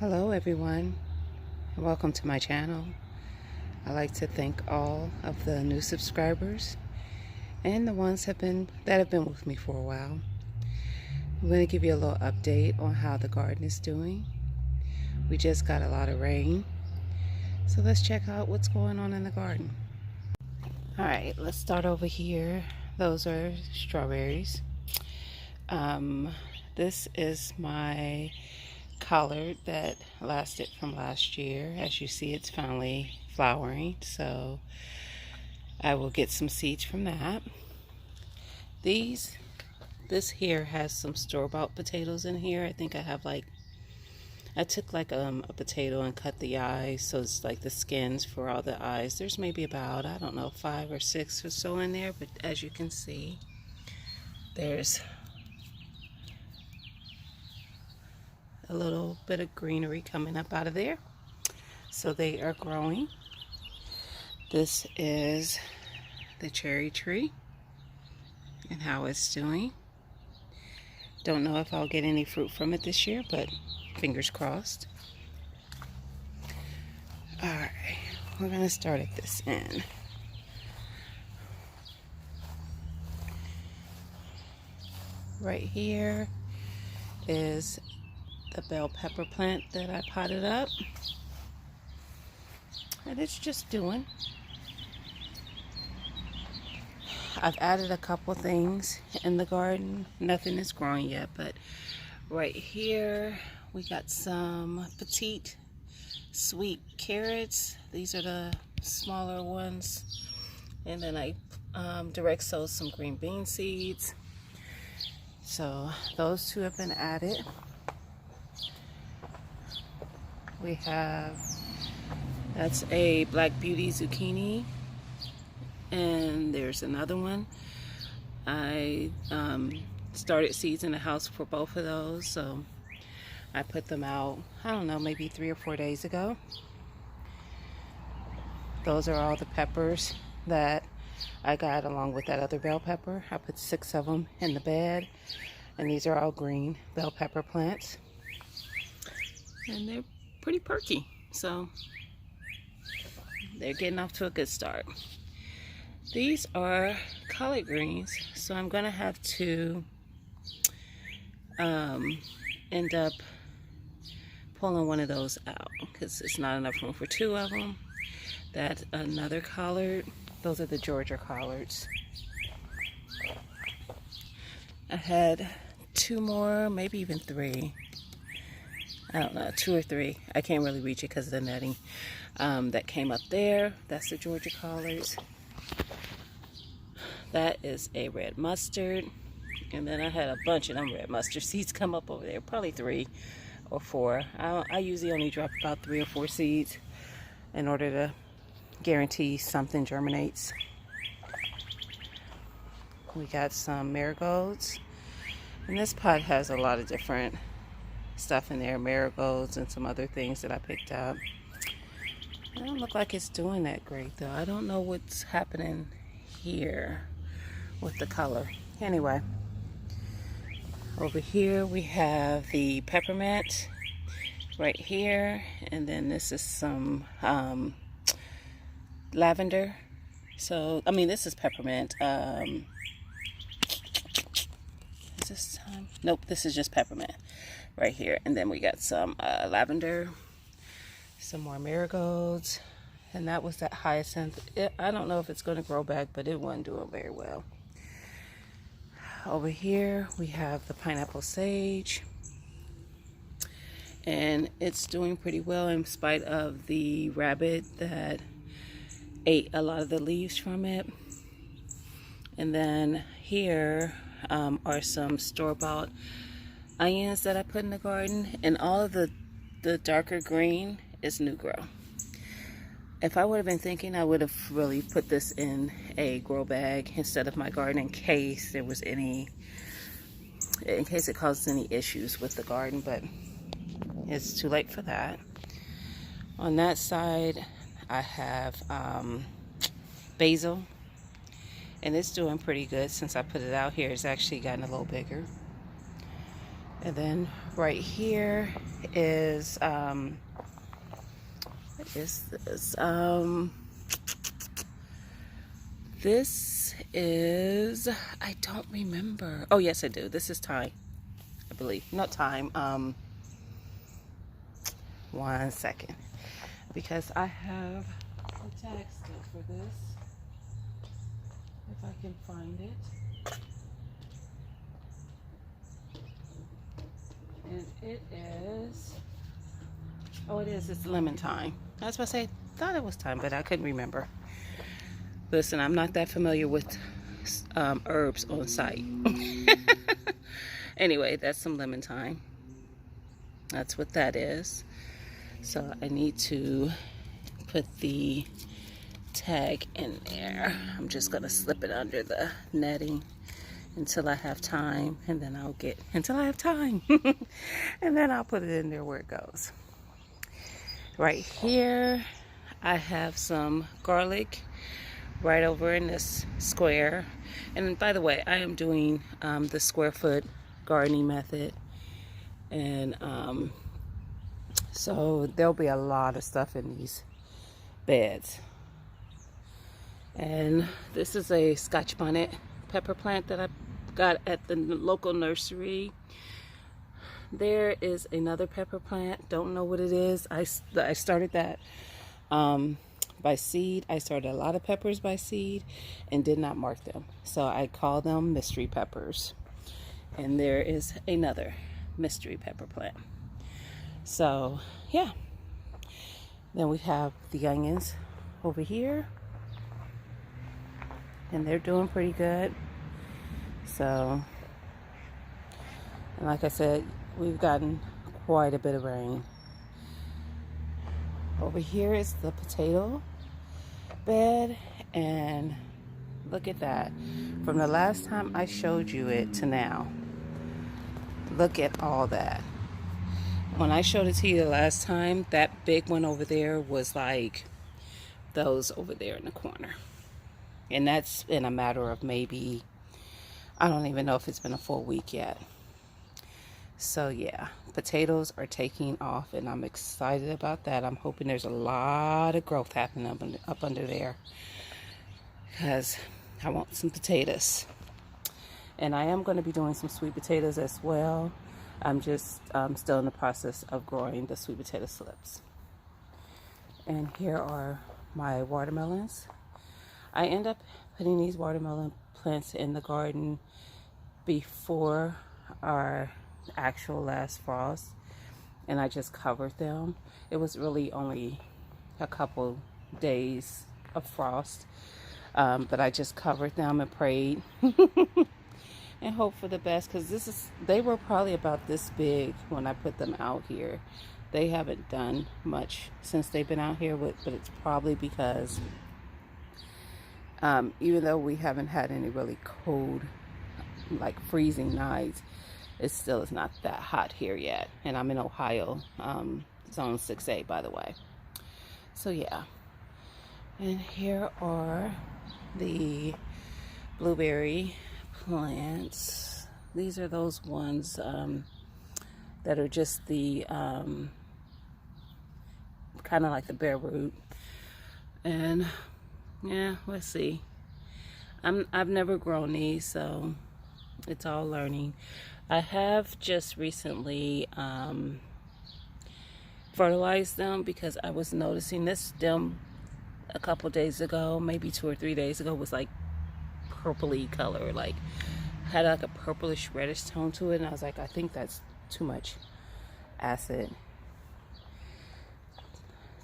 Hello everyone, and welcome to my channel. I'd like to thank all of the new subscribers and the ones that have been with me for a while. I'm going to give you a little update on how the garden is doing. We just got a lot of rain, so let's check out what's going on in the garden. Alright, let's start over here. Those are strawberries. This is my collard that lasted from last year. As you see, it's finally flowering, so I will get some seeds from that. This here has some store-bought potatoes in here. I think I have I took a potato and cut the eyes, so it's like the skins for all the eyes. There's maybe about, I don't know, 5 or 6 or so in there, but as you can see, there's a little bit of greenery coming up out of there, so they are growing. This is the cherry tree and how it's doing. Don't know if I'll get any fruit from it this year, but fingers crossed. Alright, we're gonna start at this end. Right here is the bell pepper plant that I potted up, and it's just doing. I've added a couple things in the garden. Nothing is growing yet, but right here we got some petite sweet carrots. These are the smaller ones, and then I direct sowed some green bean seeds, so those two have been added. We have, that's a Black Beauty zucchini, and there's another one. I started seeds in the house for both of those, so I put them out, I don't know, maybe 3 or 4 days ago. Those are all the peppers that I got along with that other bell pepper. I put 6 of them in the bed, and these are all green bell pepper plants, and they're pretty perky, so they're getting off to a good start. These are collard greens, so I'm gonna have to end up pulling one of those out because it's not enough room for 2 of them. That's another collard. Those are the Georgia collards. I had 2 more, maybe even 3. I don't know, 2 or 3. I can't really reach it because of the netting that came up there. That's the Georgia collards. That is a red mustard. And then I had a bunch of them red mustard seeds come up over there. Probably 3 or 4. I usually only drop about 3 or 4 seeds in order to guarantee something germinates. We got some marigolds. And this pot has a lot of different stuff in there, marigolds and some other things that I picked up. It don't look like it's doing that great though. I don't know what's happening here with the color. Anyway, over here we have the peppermint right here, and then this is some lavender. So I mean, this is peppermint. Is this time? Nope, this is just peppermint right here. And then we got some lavender, some more marigolds, and that was that hyacinth. I don't know if it's going to grow back, but it wasn't doing very well. Over here we have the pineapple sage, and it's doing pretty well in spite of the rabbit that ate a lot of the leaves from it. And then here are some store-bought onions that I put in the garden, and all of the darker green is new grow. If I would have been thinking, I would have really put this in a grow bag instead of my garden in case it causes any issues with the garden, but it's too late for that. On that side I have basil, and it's doing pretty good since I put it out here. It's actually gotten a little bigger. And then right here is what is this? This is, I don't remember. Oh yes, I do. This is thyme, I believe. Not thyme. 1 second, because I have a tag still for this. If I can find it. And it is, oh it is, it's lemon thyme. I was about to say, thought it was thyme, but I couldn't remember. Listen, I'm not that familiar with herbs on site. Anyway, that's some lemon thyme. That's what that is. So I need to put the tag in there. I'm just gonna slip it under the netting until I have time, and then until I have time, and then I'll put it in there where it goes. Right here, I have some garlic right over in this square. And by the way, I am doing the square foot gardening method, and so there'll be a lot of stuff in these beds. And this is a Scotch bonnet pepper plant that I got at the local nursery. There is another pepper plant, don't know what it is. I started that by seed. I started a lot of peppers by seed and did not mark them, so I call them mystery peppers. And there is another mystery pepper plant. So yeah, then we have the onions over here, and they're doing pretty good. So, and like I said, we've gotten quite a bit of rain. Over here is the potato bed, and look at that. From the last time I showed you it to now, look at all that. When I showed it to you the last time, that big one over there was like those over there in the corner. And that's in a matter of maybe, I don't even know if it's been a full week yet. So yeah, potatoes are taking off, and I'm excited about that. I'm hoping there's a lot of growth happening up under there, because I want some potatoes. And I am going to be doing some sweet potatoes as well. I'm just still in the process of growing the sweet potato slips. And here are my watermelons. I end up putting these watermelon plants in the garden before our actual last frost, and I just covered them. It was really only a couple days of frost, but I just covered them and prayed and hope for the best, because they were probably about this big when I put them out here. They haven't done much since they've been out here, but it's probably because even though we haven't had any really cold, like freezing nights, it still is not that hot here yet. And I'm in Ohio, zone 6A, by the way. So yeah. And here are the blueberry plants. These are those ones that are just the kind of like the bare root. And yeah, let's see. I've never grown these, so it's all learning. I have just recently fertilized them, because I was noticing this stem a couple days ago, maybe 2 or 3 days ago, was like purpley color, like had like a purplish reddish tone to it, and I was like, I think that's too much acid,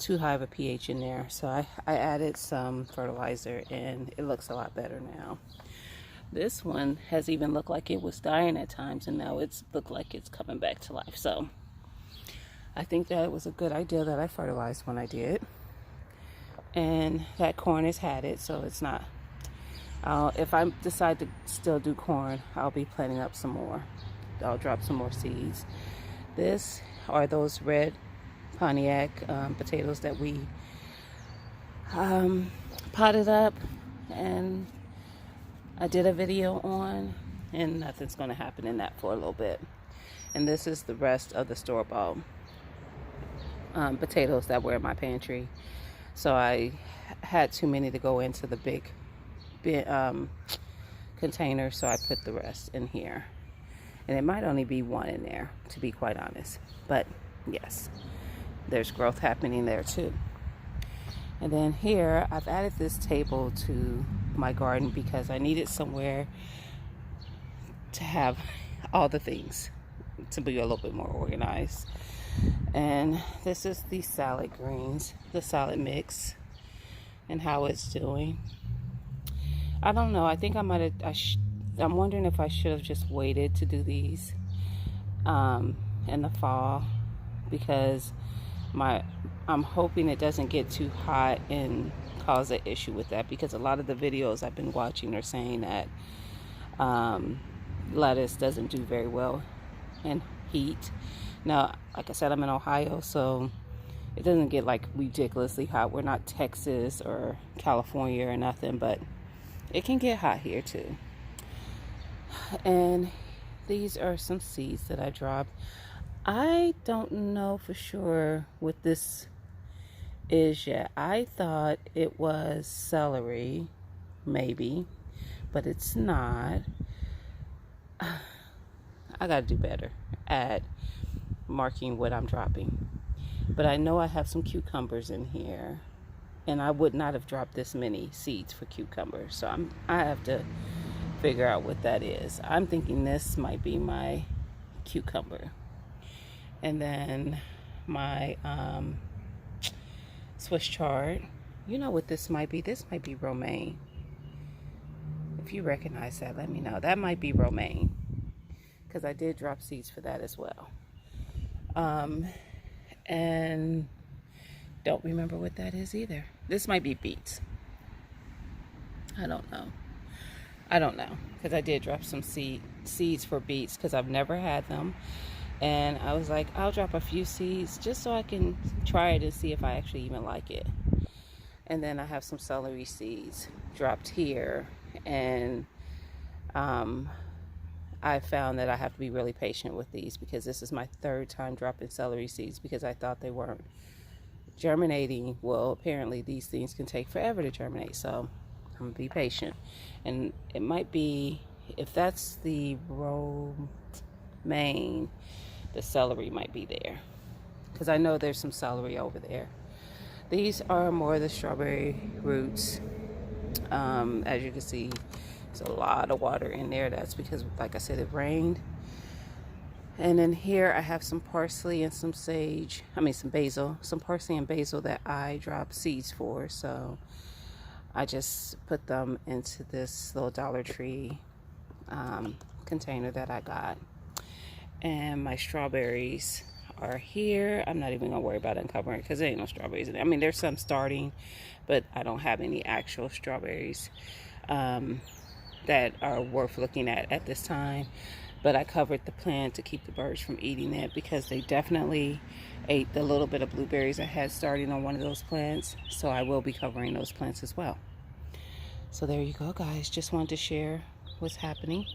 too high of a pH in there. So I added some fertilizer, and it looks a lot better now. This one has even looked like it was dying at times, and now it's looked like it's coming back to life. So I think that it was a good idea that I fertilized when I did. And that corn has had it, so it's not. If I decide to still do corn, I'll be planting up some more. I'll drop some more seeds. This are those red Pontiac potatoes that we potted up, and I did a video on, and nothing's going to happen in that for a little bit. And this is the rest of the store-bought potatoes that were in my pantry. So I had too many to go into the big container, so I put the rest in here. And it might only be one in there, to be quite honest. But yes, there's growth happening there too. And then here, I've added this table to my garden because I needed somewhere to have all the things to be a little bit more organized. And this is the salad greens, the salad mix, and how it's doing. I don't know. I think I might have. I'm wondering if I should have just waited to do these in the fall, because I'm hoping it doesn't get too hot and cause an issue with that, because a lot of the videos I've been watching are saying that lettuce doesn't do very well in heat. Now, like I said, I'm in Ohio, so it doesn't get like ridiculously hot. We're not Texas or California or nothing, but it can get hot here too. And these are some seeds that I dropped. I don't know for sure what this is yet. I thought it was celery, maybe, but it's not. I gotta do better at marking what I'm dropping. But I know I have some cucumbers in here, and I would not have dropped this many seeds for cucumbers, so I have to figure out what that is. I'm thinking this might be my cucumber. And then my Swiss chard. You know what this might be? This might be romaine. If you recognize that, let me know. That might be romaine, because I did drop seeds for that as well. And don't remember what that is either. This might be beets. I don't know, because I did drop some seeds for beets, because I've never had them. And I was like, I'll drop a few seeds just so I can try it and see if I actually even like it. And then I have some celery seeds dropped here. And I found that I have to be really patient with these, because this is my third time dropping celery seeds, because I thought they weren't germinating. Well, apparently these things can take forever to germinate. So I'm going to be patient. And it might be, if that's the romaine, the celery might be there, because I know there's some celery over there. These are more of the strawberry roots. As you can see, there's a lot of water in there. That's because, like I said, it rained. And then here I have some parsley and some some basil, some parsley and basil that I dropped seeds for. So I just put them into this little Dollar Tree container that I got. And my strawberries are here. I'm not even gonna worry about uncovering it, because there ain't no strawberries in there. I mean, there's some starting, but I don't have any actual strawberries that are worth looking at this time. But I covered the plant to keep the birds from eating it, because they definitely ate the little bit of blueberries I had starting on one of those plants. So I will be covering those plants as well. So there you go, guys. Just wanted to share what's happening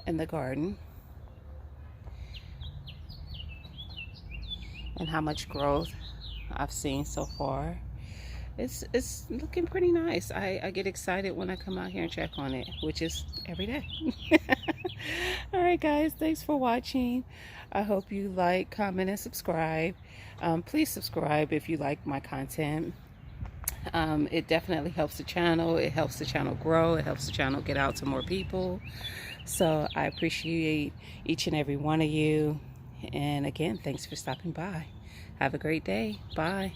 in the garden and how much growth I've seen so far. It's looking pretty nice. I get excited when I come out here and check on it, which is every day. All right, guys, thanks for watching. I hope you like, comment, and subscribe. Please subscribe if you like my content. It definitely helps the channel. It helps the channel grow. It helps the channel get out to more people. So I appreciate each and every one of you. And again, thanks for stopping by. Have a great day. Bye.